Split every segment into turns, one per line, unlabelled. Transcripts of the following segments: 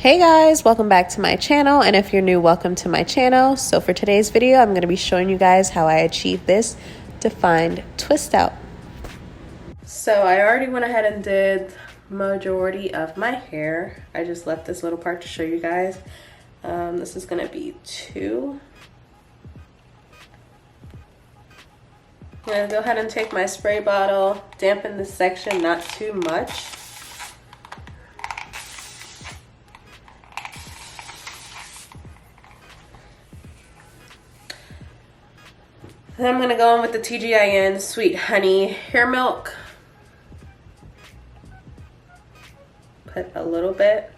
Hey guys, welcome back to my channel, and if you're new, welcome to my channel. So for today's video, I'm going to be showing you guys how I achieved this defined twist out. So I already went ahead and did majority of my hair. I just left this little part to show you guys. This is going to be 2. I'm going to go ahead and take my spray bottle, dampen this section, not too much. Then I'm going to go in with the TGIN Sweet Honey Hair Milk. Put a little bit.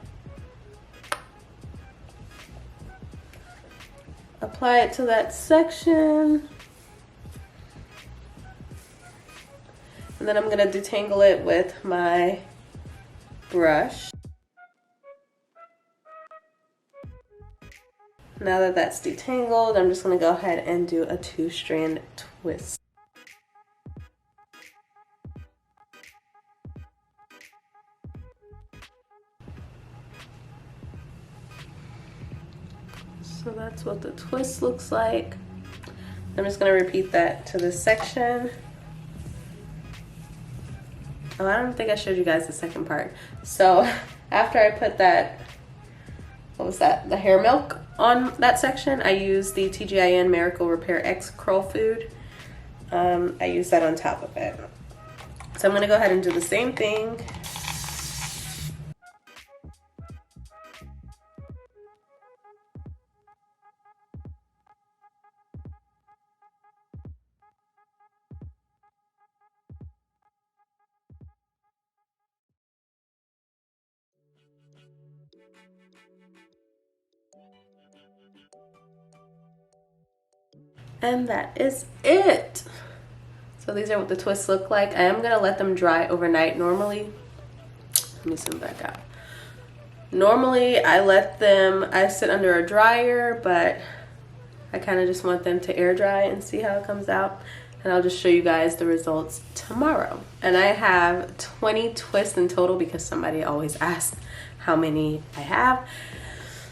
Apply it to that section. And then I'm going to detangle it with my brush. Now that that's detangled, I'm just going to go ahead and do a 2-strand twist. So that's what the twist looks like. I'm just going to repeat that to this section. Oh, I don't think I showed you guys the second part. So after I put that, what was that? The hair milk on that section, I use the TGIN Miracle Repair X Curl Food. I use that on top of it. So I'm going to go ahead and do the same thing. And that is it. So these are what the twists look like. I am gonna let them dry overnight. Normally, let me zoom back out. Normally I sit under a dryer, but I kind of just want them to air dry and see how it comes out. And I'll just show you guys the results tomorrow. And I have 20 twists in total because somebody always asks how many I have.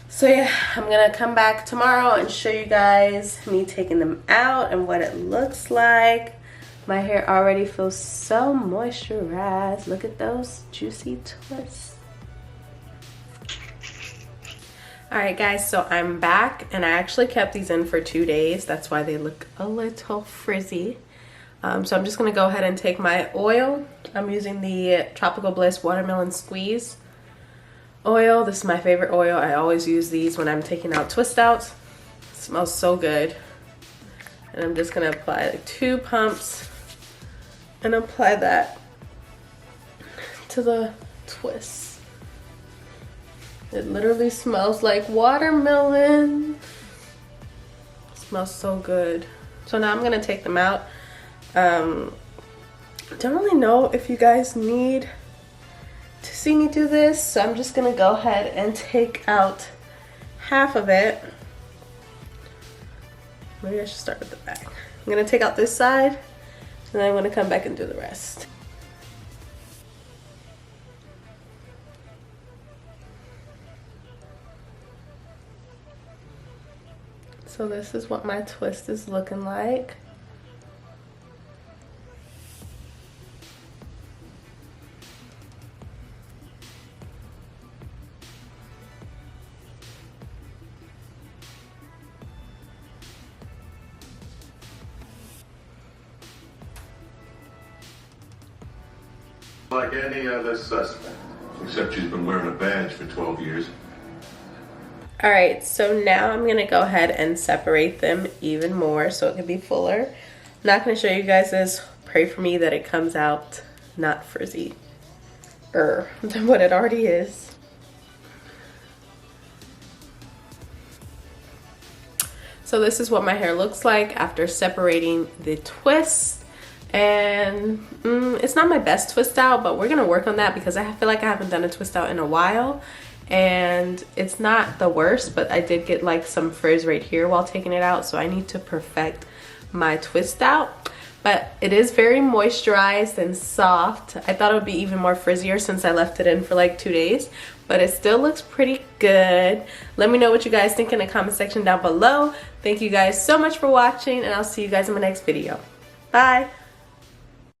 So yeah, I'm gonna come back tomorrow and show you guys me taking them out and what it looks like. My hair already feels so moisturized. Look at those juicy twists. All right guys, so I'm back and I actually kept these in for 2 days. That's why they look a little frizzy. So I'm just gonna go ahead and take my oil. I'm using the Tropical Bliss Watermelon Squeeze oil. This is my favorite oil. I always use these when I'm taking out twist outs. It smells so good. And I'm just gonna apply like 2 pumps and apply that to the twist. It literally smells like watermelon. It smells so good. So now I'm gonna take them out. Don't really know if you guys need to see me do this, so I'm just gonna go ahead and take out half of it. Maybe I should start with the back. I'm gonna take out this side and then I'm gonna come back and do the rest. So this is what my twist is looking like.
Like any other suspect, except she's been wearing a badge for 12 years.
All right, so now I'm gonna go ahead and separate them even more so it can be fuller. I'm not gonna show you guys this. Pray for me that it comes out not frizzy than what it already is. So this is what my hair looks like after separating the twists. And it's not my best twist out, but we're gonna work on that because I feel like I haven't done a twist out in a while. And it's not the worst, but I did get like some frizz right here while taking it out, so I need to perfect my twist out. But it is very moisturized and soft. I thought it would be even more frizzier since I left it in for like 2 days, but it still looks pretty good. Let me know what you guys think in the comment section down below. Thank you guys so much for watching, and I'll see you guys in my next video. Bye.